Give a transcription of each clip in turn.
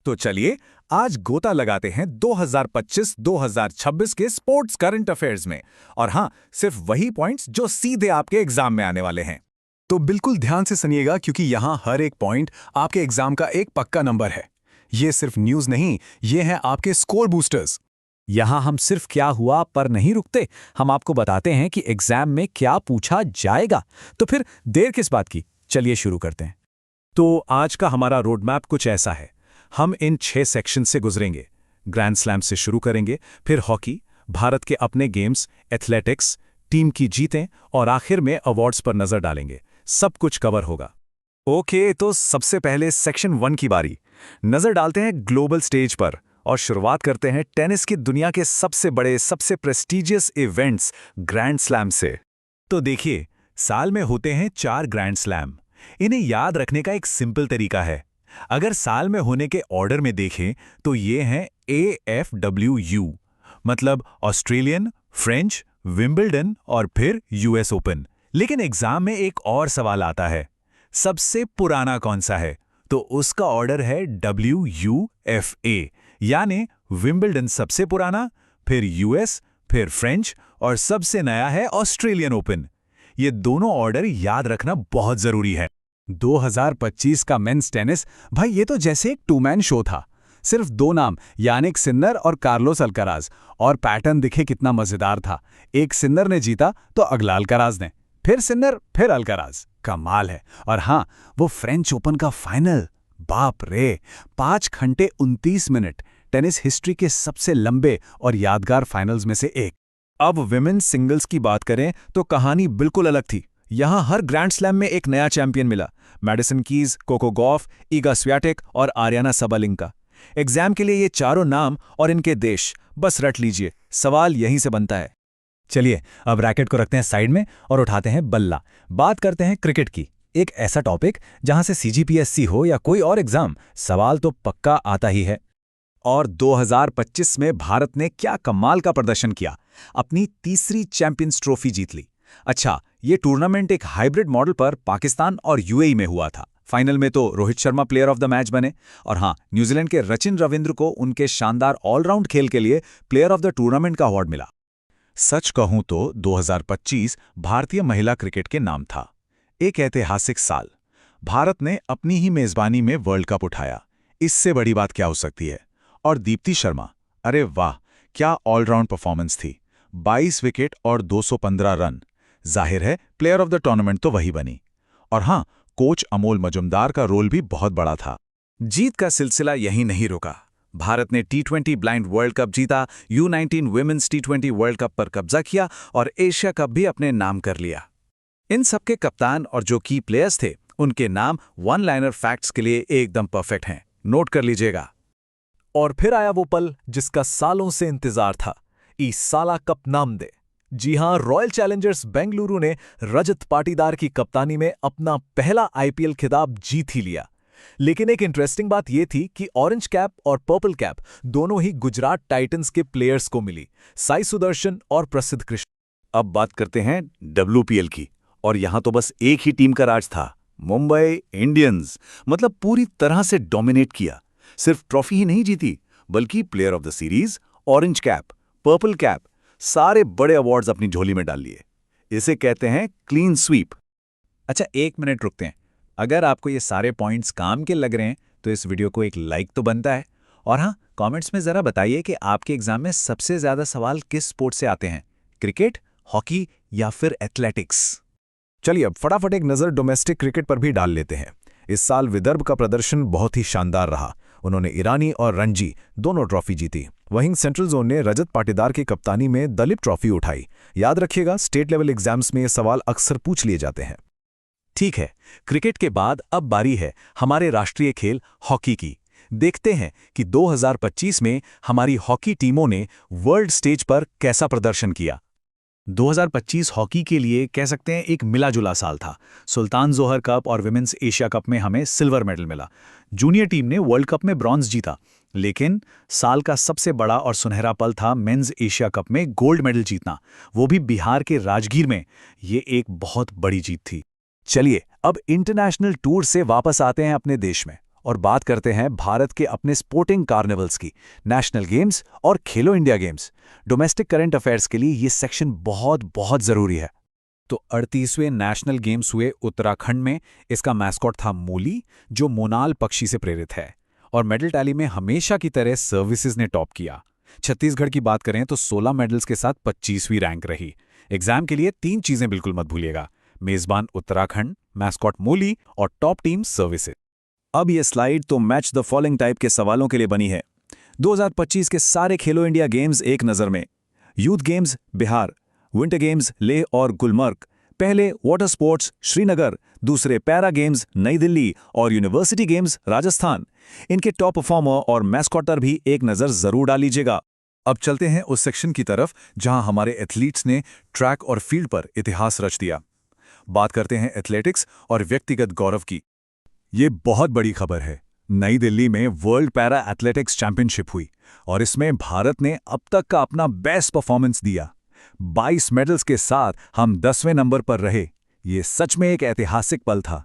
तो चलिए आज गोता लगाते हैं 2025-2026 के स्पोर्ट्स करंट अफेयर्स में। और हाँ, सिर्फ वही पॉइंट्स जो सीधे आपके एग्जाम में आने वाले हैं। तो बिल्कुल ध्यान से सुनिएगा क्योंकि यहाँ हर एक पॉइंट आपके एग्जाम का एक पक्का नंबर है। ये सिर्फ न्यूज नहीं, ये हैं आपके स्कोर बूस्टर्स। यहाँ हम सिर्फ क्या हुआ पर नहीं रुकते, हम आपको बताते हैं कि एग्जाम में क्या पूछा जाएगा। तो फिर देर किस बात की, चलिए शुरू करते हैं। तो आज का हमारा रोड मैप कुछ ऐसा है। हम इन 6 सेक्शन से गुजरेंगे। ग्रैंड स्लैम से शुरू करेंगे, फिर हॉकी, भारत के अपने गेम्स, एथलेटिक्स, टीम की जीतें और आखिर में अवार्ड्स पर नजर डालेंगे। सब कुछ कवर होगा। ओके, तो सबसे पहले सेक्शन 1 की बारी। नजर डालते हैं ग्लोबल स्टेज पर और शुरुआत करते हैं टेनिस की दुनिया के सबसे बड़े, सबसे प्रेस्टीजियस इवेंट्स ग्रैंड स्लैम से। तो देखिए, साल में होते हैं 4 ग्रैंड स्लैम। इन्हें याद रखने का एक सिंपल तरीका है। अगर साल में होने के ऑर्डर में देखें तो ये हैं AFWU, मतलब ऑस्ट्रेलियन, फ्रेंच, विंबलडन और फिर US ओपन। लेकिन एग्जाम में एक और सवाल आता है, सबसे पुराना कौन सा है? तो उसका ऑर्डर है WUFA, यानी विंबलडन सबसे पुराना, फिर US, फिर फ्रेंच और सबसे नया है ऑस्ट्रेलियन ओपन। ये दोनों ऑर्डर याद रखना बहुत जरूरी है। 2025 का मेंस टेनिस, भाई ये तो जैसे एक 2-मैन शो था। सिर्फ 2 नाम, यानिक सिन्नर और कार्लोस अल्काराज, और पैटर्न दिखे कितना मजेदार था। एक सिन्नर ने जीता तो अगला अल्काराज ने, फिर सिन्नर, फिर अल्काराज। कमाल है। और हाँ, वो फ्रेंच ओपन का फाइनल, बाप रे, 5 घंटे 29 मिनट, टेनिस हिस्ट्री के सबसे लंबे और यादगार फाइनल्स में से एक। अब विमेन्स सिंगल्स की बात करें तो कहानी बिल्कुल अलग थी। यहां हर ग्रैंड स्लैम में एक नया चैंपियन मिला। Madison Keys, Coco Gauff, Iga Swiatek और आर्याना साबालेंका। एग्जाम के लिए ये चारों नाम और इनके देश बस रट लीजिए, सवाल यहीं से बनता है। चलिए अब रैकेट को रखते हैं साइड में और उठाते हैं बल्ला। बात करते हैं क्रिकेट की, एक ऐसा टॉपिक जहां से CGPSC हो या कोई और एग्जाम, सवाल तो पक्का आता ही है। और 2025 में भारत ने क्या कमाल का प्रदर्शन किया, अपनी तीसरी चैंपियंस ट्रॉफी जीत ली। अच्छा, ये टूर्नामेंट एक हाइब्रिड मॉडल पर पाकिस्तान और UAE में हुआ था। फाइनल में तो Rohit Sharma player of the match बने। और हाँ, न्यूजीलैंड के रचिन रविंद्र को उनके शानदार ऑलराउंड खेल के लिए प्लेयर ऑफ द टूर्नामेंट का अवार्ड मिला। सच कहूं तो 2025 भारतीय महिला क्रिकेट के नाम था। एक ऐतिहासिक साल। भारत ने अपनी ही मेजबानी में वर्ल्ड कप उठाया। इससे बड़ी बात क्या हो सकती है? और दीप्ति शर्मा, अरे वाह, क्या ऑलराउंड परफॉर्मेंस थी। 22 विकेट और 215 रन। जाहिर है प्लेयर ऑफ द टूर्नामेंट तो वही बनी। और हाँ, कोच अमोल मजुमदार का रोल भी बहुत बड़ा था। जीत का सिलसिला यहीं नहीं रुका। भारत ने T20 ब्लाइंड वर्ल्ड कप जीता, U19 women's T20 world cup पर कब्जा किया और एशिया कप भी अपने नाम कर लिया। इन सबके कप्तान और जो की प्लेयर्स थे, उनके नाम वन लाइनर फैक्ट्स के लिए एकदम परफेक्ट हैं। नोट कर लीजिएगा। और फिर आया वो पल जिसका सालों से इंतजार था, ई साला कप नाम दे। जी हां, रॉयल चैलेंजर्स बेंगलुरु ने रजत पाटीदार की कप्तानी में अपना पहला IPL खिताब जीत ही लिया। लेकिन एक इंटरेस्टिंग बात यह थी कि ऑरेंज कैप और पर्पल कैप दोनों ही गुजरात टाइटंस के प्लेयर्स को मिली, साई सुदर्शन और प्रसिद्ध कृष्ण। अब बात करते हैं WPL की, और यहां तो बस एक ही टीम का राज था, मुंबई इंडियंस। मतलब पूरी तरह से डोमिनेट किया। सिर्फ ट्रॉफी ही नहीं जीती, बल्कि player of the series, orange cap, purple cap, सारे बड़े अवार्ड्स अपनी झोली में डाल लिए। इसे कहते हैं क्लीन स्वीप। अच्छा, 1 मिनट रुकते हैं। अगर आपको ये सारे पॉइंट्स काम के लग रहे हैं तो इस वीडियो को एक लाइक तो बनता है। और हाँ, कमेंट्स में जरा बताइए कि आपके एग्जाम में सबसे ज्यादा सवाल किस स्पोर्ट से आते हैं, क्रिकेट, हॉकी या फिर एथलेटिक्स। चलिए अब फटाफट एक नजर डोमेस्टिक क्रिकेट पर भी डाल लेते हैं। इस साल विदर्भ का प्रदर्शन बहुत ही शानदार रहा। उन्होंने ईरानी और रणजी दोनों ट्रॉफी जीती। वहीं सेंट्रल जोन ने रजत पाटीदार की कप्तानी में दलीप ट्रॉफी उठाई। याद रखिएगा, स्टेट लेवल एग्जाम्स में ये सवाल अक्सर पूछ लिए जाते हैं। ठीक है, क्रिकेट के बाद अब बारी है हमारे राष्ट्रीय खेल हॉकी की। देखते हैं कि 2025 में हमारी हॉकी टीमों ने वर्ल्ड स्टेज पर कैसा प्रदर्शन किया। 2025 हॉकी के लिए कह सकते हैं एक मिला जुला साल था। सुल्तान जोहर कप और विमेंस एशिया कप में हमें सिल्वर मेडल मिला। जूनियर टीम ने वर्ल्ड कप में ब्रॉन्ज जीता। लेकिन साल का सबसे बड़ा और सुनहरा पल था मेंस एशिया कप में गोल्ड मेडल जीतना, वो भी बिहार के राजगीर में। ये एक बहुत बड़ी जीत थी। चलिए अब इंटरनेशनल टूर से वापस आते हैं अपने देश में और बात करते हैं भारत के अपने स्पोर्टिंग कार्निवल्स की, नेशनल गेम्स और Khelo India games. Domestic current affairs के लिए ये सेक्शन बहुत बहुत ज़रूरी है। तो 38वें नेशनल गेम्स हुए उत्तराखंड में। इसका मैस्कॉट था मूली, जो मोनाल पक्षी से प्रेरित है। और मेडल टैली में हमेशा की तरह सर्विसेज ने टॉप किया। छत्तीसगढ़ की बात करें तो 16 मेडल्स के साथ 25वीं रैंक रही। एग्जाम के लिए 3 चीजें बिल्कुल मत भूलिएगा: मेजबान उत्तराखंड, मैस्कॉट मूली और टॉप टीम सर्विसेज। अब ये स्लाइड तो मैच द फॉलोइंग टाइप के सवालों के लिए बनी है। 2025 के सारे खेलो इंडिया गेम्स एक नज़र में। Youth games Bihar, winter games Leh और गुलमर्ग, पहले वाटर स्पोर्ट्स श्रीनगर, दूसरे पैरा गेम्स नई दिल्ली और यूनिवर्सिटी गेम्स राजस्थान। इनके टॉप परफॉर्मर और मैस्कॉटर भी एक नज़र जरूर डाल लीजिएगा। अब चलते हैं उस सेक्शन की तरफ जहां हमारे एथलीट्स ने ट्रैक और फील्ड पर इतिहास रच दिया। बात करते हैं एथलेटिक्स और व्यक्तिगत गौरव की। ये बहुत बड़ी खबर है। नई दिल्ली में वर्ल्ड पैरा एथलेटिक्स चैंपियनशिप हुई और इसमें भारत ने अब तक का अपना बेस्ट परफॉर्मेंस दिया। 22 मेडल्स के साथ हम 10वें नंबर पर रहे। ये सच में एक ऐतिहासिक पल था।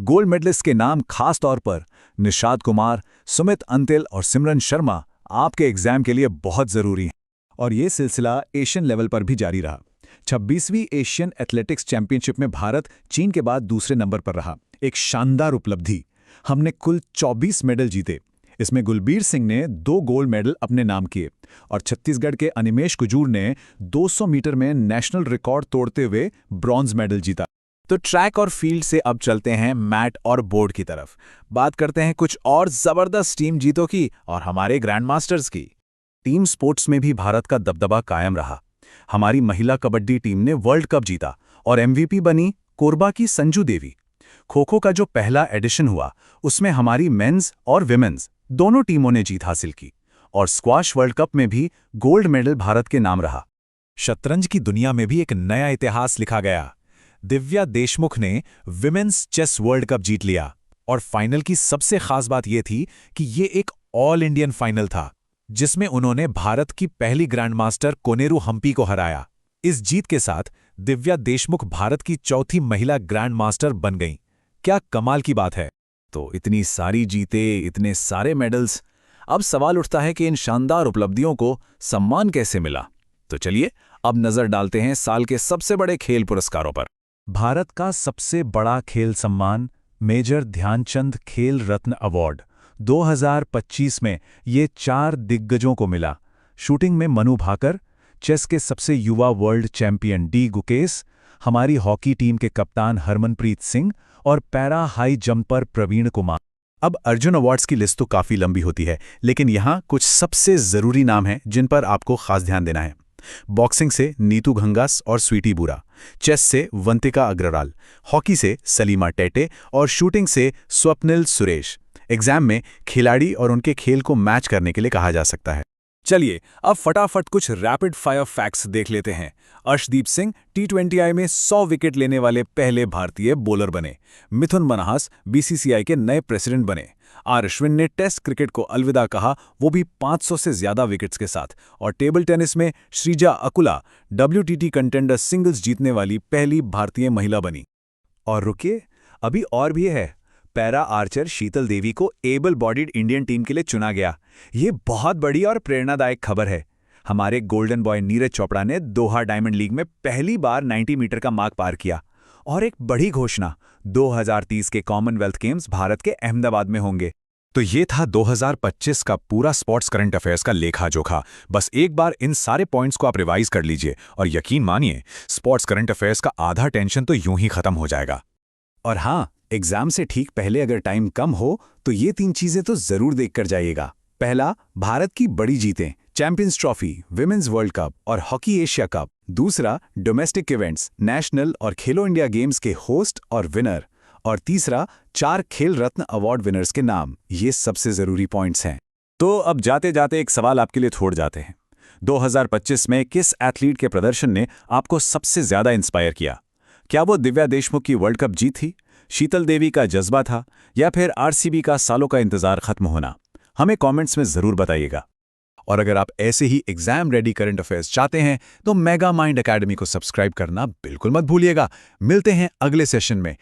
गोल्ड मेडलिस्ट के नाम खास तौर पर निषाद कुमार, सुमित अंतिल और सिमरन शर्मा आपके एग्जाम के लिए बहुत ज़रूरी हैं। और ये सिलसिला एशियन लेवल पर भी जारी रहा। 26वीं एशियन एथलेटिक्स चैंपियनशिप में भारत चीन के बाद दूसरे नंबर पर रहा। एक शानदार उपलब्धि। हमने कुल 24 मेडल जीते। इसमें गुलबीर सिंह ने 2 गोल्ड मेडल अपने नाम किए और छत्तीसगढ़ के अनिमेश कुजूर ने 200 मीटर में नेशनल रिकॉर्ड तोड़ते हुए ब्रॉन्ज मेडल जीता। तो ट्रैक और फील्ड से अब चलते हैं मैट और बोर्ड की तरफ। बात करते हैं कुछ और जबरदस्त टीम जीतों की और हमारे ग्रैंड मास्टर्स की। टीम स्पोर्ट्स में भी भारत का दबदबा कायम रहा। हमारी महिला कबड्डी टीम ने वर्ल्ड कप जीता और एमवीपी बनी कोरबा की संजू देवी। खो-खो का जो पहला एडिशन हुआ उसमें हमारी मेंस और विमेंस दोनों टीमों ने जीत हासिल की और स्क्वाश वर्ल्ड कप में भी गोल्ड मेडल भारत के नाम रहा। शतरंज की दुनिया में भी एक नया इतिहास लिखा गया। दिव्या देशमुख ने विमेंस चेस वर्ल्ड कप जीत लिया और फाइनल की सबसे खास बात यह थी कि ये एक ऑल इंडियन फाइनल था, जिसमें उन्होंने भारत की पहली ग्रैंडमास्टर कोनेरू हम्पी को हराया। इस जीत के साथ दिव्या देशमुख भारत की चौथी महिला ग्रैंडमास्टर बन गईं। क्या कमाल की बात है। तो इतनी सारी जीतें, इतने सारे मेडल्स। अब सवाल उठता है कि इन शानदार उपलब्धियों को सम्मान कैसे मिला। तो चलिए अब नजर डालते हैं साल के सबसे बड़े खेल पुरस्कारों पर। भारत का सबसे बड़ा खेल सम्मान मेजर ध्यानचंद खेल रत्न अवार्ड 2025 में ये 4 दिग्गजों को मिला। शूटिंग में मनु भाकर, चेस के सबसे युवा वर्ल्ड चैंपियन डी गुकेश, हमारी हॉकी टीम के कप्तान हरमनप्रीत सिंह और पैरा हाई जंप पर प्रवीण कुमार। अब अर्जुन अवार्ड्स की लिस्ट तो काफ़ी लंबी होती है, लेकिन यहाँ कुछ सबसे ज़रूरी नाम हैं जिन पर आपको खास ध्यान देना है। बॉक्सिंग से नीतू घंगास और स्वीटी बुरा, चेस से वंतिका अग्रवाल, हॉकी से सलीमा टेटे और शूटिंग से स्वप्निल सुरेश। एग्जाम में खिलाड़ी और उनके खेल को मैच करने के लिए कहा जा सकता है। चलिए अब फटाफट कुछ रैपिड फायर फैक्ट्स देख लेते हैं। अर्शदीप सिंह T20I में 100 विकेट लेने वाले पहले भारतीय बॉलर बने। मिथुन मन्हास BCCI के नए प्रेसिडेंट बने। आर अश्विन ने टेस्ट क्रिकेट को अलविदा कहा, वो भी 500 से ज्यादा विकेट्स के साथ। और टेबल टेनिस में Sreeja Akula WTT contender singles जीतने वाली पहली भारतीय महिला बनी। और रुकिए, अभी और भी है। पैरा आर्चर शीतल देवी को एबल बॉडीड इंडियन टीम के लिए चुना गया। ये बहुत बड़ी और प्रेरणादायक खबर है। हमारे गोल्डन बॉय नीरज चोपड़ा ने दोहा डायमंड लीग में पहली बार 90 मीटर का मार्क पार किया। और एक बड़ी घोषणा, 2030 के कॉमनवेल्थ गेम्स भारत के अहमदाबाद में होंगे। तो ये था 2025 का पूरा स्पोर्ट्स करंट अफेयर्स का लेखा जोखा। बस एक बार इन सारे पॉइंट्स को आप रिवाइज कर लीजिए और यकीन मानिए, स्पोर्ट्स करंट अफेयर्स का आधा टेंशन तो यूं ही खत्म हो जाएगा। और हाँ, एग्जाम से ठीक पहले अगर टाइम कम हो तो ये 3 चीजें तो जरूर देख कर जाइएगा। पहला, भारत की बड़ी जीतें, champions trophy, women's world cup और हॉकी एशिया कप। दूसरा, डोमेस्टिक इवेंट्स, नेशनल और खेलो इंडिया गेम्स के होस्ट और विनर। और तीसरा, 4 खेल रत्न अवार्ड विनर्स के नाम। ये सबसे जरूरी पॉइंट्स हैं। तो अब जाते जाते एक सवाल आपके लिए छोड़ जाते हैं। 2025 में किस एथलीट के प्रदर्शन ने आपको सबसे ज्यादा इंस्पायर किया? क्या वो दिव्या देशमुख की वर्ल्ड कप जीत थी, शीतल देवी का जज्बा था, या फिर RCB का सालों का इंतजार खत्म होना? हमें कमेंट्स में जरूर बताइएगा। और अगर आप ऐसे ही एग्जाम रेडी करंट अफेयर्स चाहते हैं तो मेगा माइंड एकेडमी को सब्सक्राइब करना बिल्कुल मत भूलिएगा। मिलते हैं अगले सेशन में